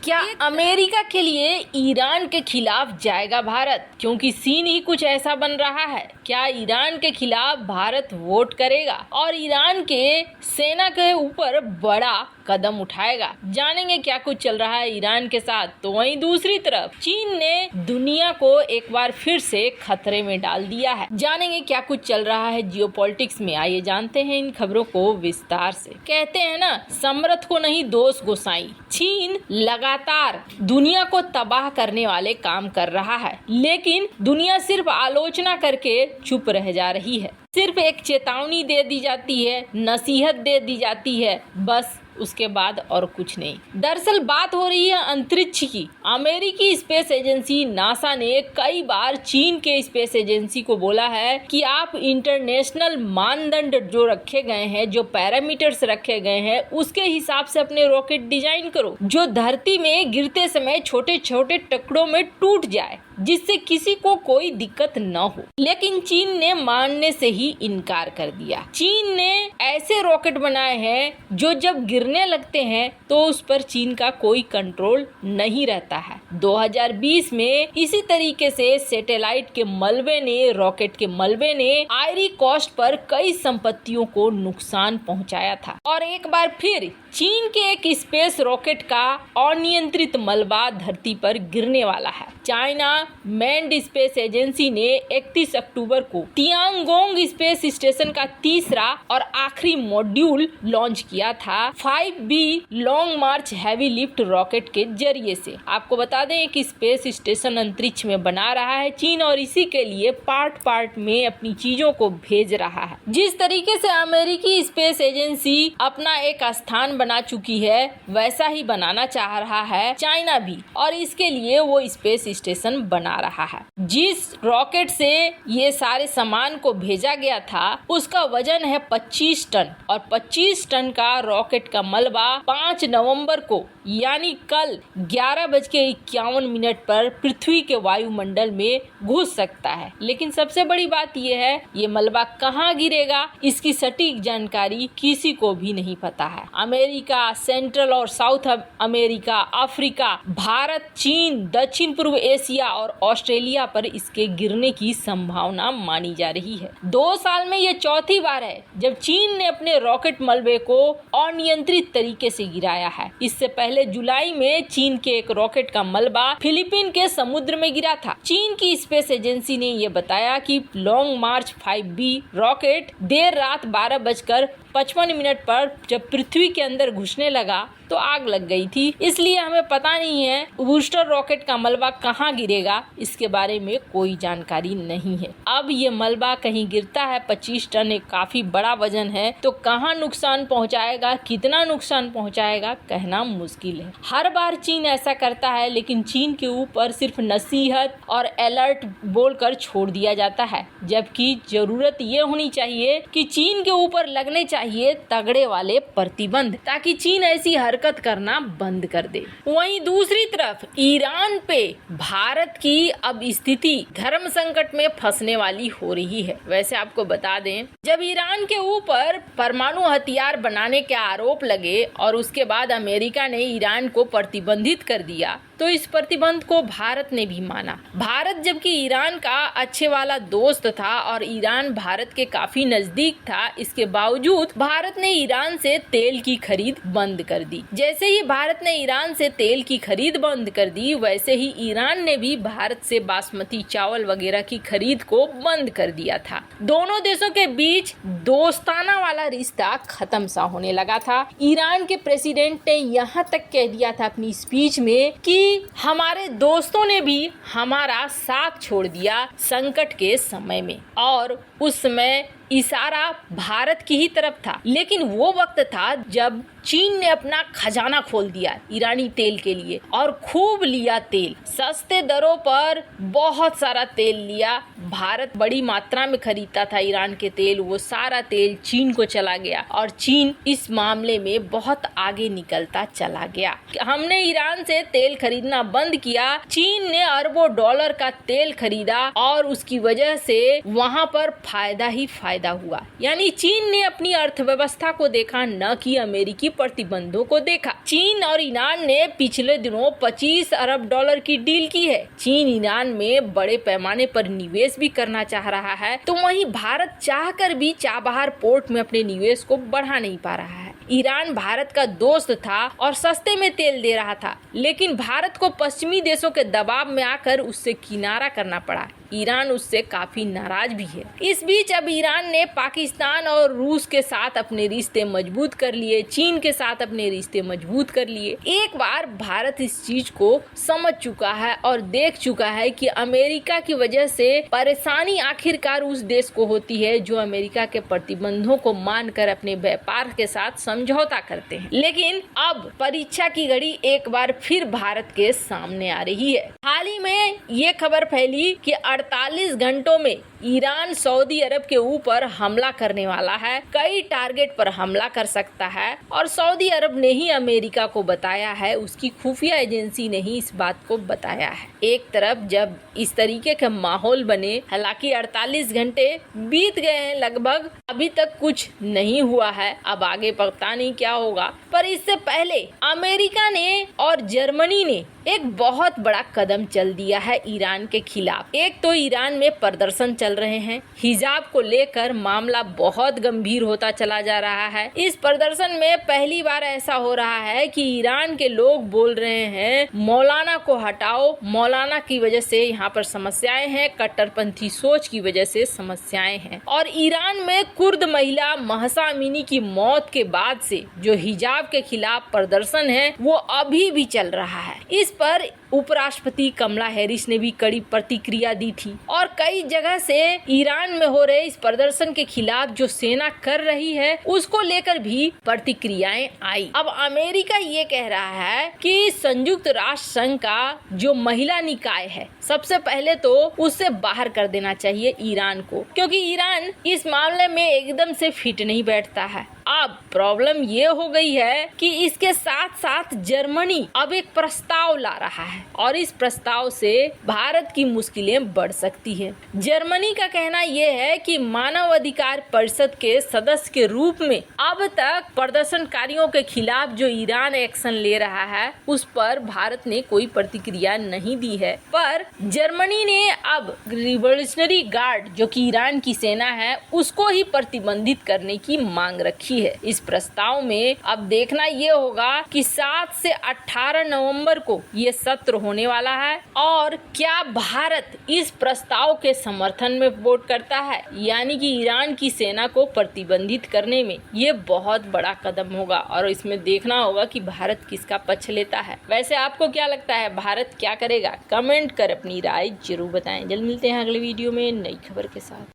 क्या अमेरिका के लिए ईरान के खिलाफ जाएगा भारत? क्योंकि सीन ही कुछ ऐसा बन रहा है। क्या ईरान के खिलाफ भारत वोट करेगा और ईरान के सेना के ऊपर बड़ा कदम उठाएगा? जानेंगे क्या कुछ चल रहा है ईरान के साथ। तो वहीं दूसरी तरफ चीन ने दुनिया को एक बार फिर से खतरे में डाल दिया है। जानेंगे क्या कुछ चल रहा है जियोपॉलिटिक्स में। आइए जानते हैं इन खबरों को विस्तार से। कहते हैं ना, समर्थ को नहीं दोष गोसाई। चीन लगातार दुनिया को तबाह करने वाले काम कर रहा है, लेकिन दुनिया सिर्फ आलोचना करके चुप रह जा रही है। सिर्फ एक चेतावनी दे दी जाती है, नसीहत दे दी जाती है, बस उसके बाद और कुछ नहीं। दरअसल बात हो रही है अंतरिक्ष की। अमेरिकी स्पेस एजेंसी नासा ने कई बार चीन के स्पेस एजेंसी को बोला है कि आप इंटरनेशनल मानदंड जो रखे गए हैं, जो पैरामीटर्स रखे गए हैं, उसके हिसाब से अपने रॉकेट डिजाइन करो जो धरती में गिरते समय छोटे छोटे टुकड़ों में टूट जाए, जिससे किसी को कोई दिक्कत न हो। लेकिन चीन ने मानने से ही इनकार कर दिया। चीन ने ऐसे रॉकेट बनाए हैं जो जब गिरने लगते हैं तो उस पर चीन का कोई कंट्रोल नहीं रहता है। 2020 में इसी तरीके से सैटेलाइट के मलबे ने, रॉकेट के मलबे ने आइवरी कोस्ट पर कई संपत्तियों को नुकसान पहुंचाया था। और एक बार फिर चीन के एक स्पेस रॉकेट का अनियंत्रित मलबा धरती पर गिरने वाला है। चाइना मैन्ड स्पेस एजेंसी ने 31 अक्टूबर को तियांगोंग स्पेस स्टेशन का तीसरा और आखिरी मॉड्यूल लॉन्च किया था 5B लॉन्ग मार्च हैवी लिफ्ट रॉकेट के जरिए से। आपको बता दें कि स्पेस स्टेशन अंतरिक्ष में बना रहा है चीन, और इसी के लिए पार्ट पार्ट में अपनी चीजों को भेज रहा है। जिस तरीके से अमेरिकी स्पेस एजेंसी अपना एक स्थान बना चुकी है, वैसा ही बनाना चाह रहा है चाइना भी, और इसके लिए वो स्पेस स्टेशन बना रहा है। जिस रॉकेट से ये सारे सामान को भेजा गया था उसका वजन है 25 टन, और 25 टन का रॉकेट का मलबा 5 नवंबर को यानी कल 11:51 पर पृथ्वी के वायुमंडल में घुस सकता है। लेकिन सबसे बड़ी बात यह है, ये मलबा कहाँ गिरेगा इसकी सटीक जानकारी किसी को भी नहीं पता है। अमेरिका, सेंट्रल और साउथ अमेरिका, अफ्रीका, भारत, चीन, दक्षिण पूर्व एशिया और ऑस्ट्रेलिया पर इसके गिरने की संभावना मानी जा रही है। 2 साल में यह चौथी बार है जब चीन ने अपने रॉकेट मलबे को अनियंत्रित तरीके से गिराया है। इससे पहले जुलाई में चीन के एक रॉकेट का मलबा फिलीपीन के समुद्र में गिरा था। चीन की स्पेस एजेंसी ने यह बताया कि लॉन्ग मार्च 5B रॉकेट देर रात 12:55 पर जब पृथ्वी के अंदर घुसने लगा तो आग लग गई थी। इसलिए हमें पता नहीं है बूस्टर रॉकेट का मलबा कहाँ गिरेगा, इसके बारे में कोई जानकारी नहीं है। अब ये मलबा कहीं गिरता है, 25 टन एक काफी बड़ा वजन है, तो कहाँ नुकसान पहुँचाएगा, कितना नुकसान पहुँचाएगा, कहना मुश्किल है। हर बार चीन ऐसा करता है, लेकिन चीन के ऊपर सिर्फ नसीहत और अलर्ट बोलकर छोड़ दिया जाता है, जबकि जरूरत ये होनी चाहिए कि चीन के ऊपर लगने चाहिए तगड़े वाले प्रतिबंध, ताकि चीन ऐसी हरकत करना बंद कर दे। वहीं दूसरी तरफ ईरान पे भारत की अब स्थिति धर्म संकट में फंसने वाली हो रही है। वैसे आपको बता दें, जब ईरान के ऊपर परमाणु हथियार बनाने के आरोप लगे और उसके बाद अमेरिका ने ईरान को प्रतिबंधित कर दिया, तो इस प्रतिबंध को भारत ने भी माना। भारत जबकि ईरान का अच्छे वाला दोस्त था और ईरान भारत के काफी नजदीक था, इसके बावजूद भारत ने ईरान से तेल की खरीद बंद कर दी। जैसे ही भारत ने ईरान से तेल की खरीद बंद कर दी, वैसे ही ईरान ने भी भारत से बासमती चावल वगैरह की खरीद को बंद कर दिया था। दोनों देशों के बीच दोस्ताना वाला रिश्ता खत्म सा होने लगा था। ईरान के प्रेसिडेंट ने यहाँ तक कह दिया था अपनी स्पीच में कि हमारे दोस्तों ने भी हमारा साथ छोड़ दिया संकट के समय में, और उस समय इशारा भारत की ही तरफ था। लेकिन वो वक्त था जब चीन ने अपना खजाना खोल दिया ईरानी तेल के लिए और खूब लिया तेल, सस्ते दरों पर बहुत सारा तेल लिया। भारत बड़ी मात्रा में खरीदता था ईरान के तेल, वो सारा तेल चीन को चला गया और चीन इस मामले में बहुत आगे निकलता चला गया। हमने ईरान से तेल खरीदना बंद किया, चीन ने अरबों डॉलर का तेल खरीदा और उसकी वजह से वहाँ पर फायदा ही फायदा फायदा हुआ। यानी चीन ने अपनी अर्थव्यवस्था को देखा, न कि अमेरिकी प्रतिबंधों को देखा। चीन और ईरान ने पिछले दिनों 25 अरब डॉलर की डील की है। चीन ईरान में बड़े पैमाने पर निवेश भी करना चाह रहा है, तो वहीं भारत चाहकर भी चाबहार पोर्ट में अपने निवेश को बढ़ा नहीं पा रहा है। ईरान भारत का दोस्त था और सस्ते में तेल दे रहा था, लेकिन भारत को पश्चिमी देशों के दबाव में आकर उससे किनारा करना पड़ा। ईरान उससे काफी नाराज भी है। इस बीच अब ईरान ने पाकिस्तान और रूस के साथ अपने रिश्ते मजबूत कर लिए, चीन के साथ अपने रिश्ते मजबूत कर लिए। एक बार भारत इस चीज को समझ चुका है और देख चुका है कि अमेरिका की वजह से परेशानी आखिरकार उस देश को होती है जो अमेरिका के प्रतिबंधों को मानकर अपने व्यापार के साथ समझौता करते हैं। लेकिन अब परीक्षा की घड़ी एक बार फिर भारत के सामने आ रही है। हाल ही में ये खबर फैली कि 48 घंटों में ईरान सऊदी अरब के ऊपर हमला करने वाला है, कई टारगेट पर हमला कर सकता है। और सऊदी अरब ने ही अमेरिका को बताया है, उसकी खुफिया एजेंसी ने ही इस बात को बताया है। एक तरफ जब इस तरीके के माहौल बने, हालांकि 48 घंटे बीत गए हैं लगभग, अभी तक कुछ नहीं हुआ है, अब आगे पता नहीं क्या होगा। पर इससे पहले अमेरिका ने और जर्मनी ने एक बहुत बड़ा कदम चल दिया है ईरान के खिलाफ। एक तो ईरान में प्रदर्शन चल रहे हैं, हिजाब को लेकर मामला बहुत गंभीर होता चला जा रहा है। इस प्रदर्शन में पहली बार ऐसा हो रहा है कि ईरान के लोग बोल रहे हैं मौलाना को हटाओ, मौलाना की वजह से यहाँ पर समस्याएं हैं, कट्टरपंथी सोच की वजह से समस्याएं हैं। और ईरान में कुर्द महिला महसा अमीनी की मौत के बाद से जो हिजाब के खिलाफ प्रदर्शन है वो अभी भी चल रहा है। इस पर उपराष्ट्रपति कमला हैरिस ने भी कड़ी प्रतिक्रिया दी थी और कई जगह से ईरान में हो रहे इस प्रदर्शन के खिलाफ जो सेना कर रही है उसको लेकर भी प्रतिक्रियाएं आई। अब अमेरिका ये कह रहा है कि संयुक्त राष्ट्र संघ का जो महिला निकाय है, सबसे पहले तो उससे बाहर कर देना चाहिए ईरान को, क्योंकि ईरान इस मामले में एकदम से फिट नहीं बैठता है। अब प्रॉब्लम ये हो गई है कि इसके साथ साथ जर्मनी अब एक प्रस्ताव ला रहा है और इस प्रस्ताव से भारत की मुश्किलें बढ़ सकती है। जर्मनी का कहना यह है कि मानव अधिकार परिषद के सदस्य के रूप में अब तक प्रदर्शनकारियों के खिलाफ जो ईरान एक्शन ले रहा है उस पर भारत ने कोई प्रतिक्रिया नहीं दी है। पर जर्मनी ने अब रिवॉल्यूशनरी गार्ड जो कि ईरान की सेना है उसको ही प्रतिबंधित करने की मांग रखी है। इस प्रस्ताव में अब देखना ये होगा कि 7 से 18 नवंबर को ये सत्र होने वाला है और क्या भारत इस प्रस्ताव के समर्थन में वोट करता है, यानी कि ईरान की सेना को प्रतिबंधित करने में। ये बहुत बड़ा कदम होगा और इसमें देखना होगा कि भारत किसका पक्ष लेता है। वैसे आपको क्या लगता है, भारत क्या करेगा? कमेंट कर अपनी राय जरूर बताएं। जल्द मिलते हैं अगले वीडियो में नई खबर के साथ।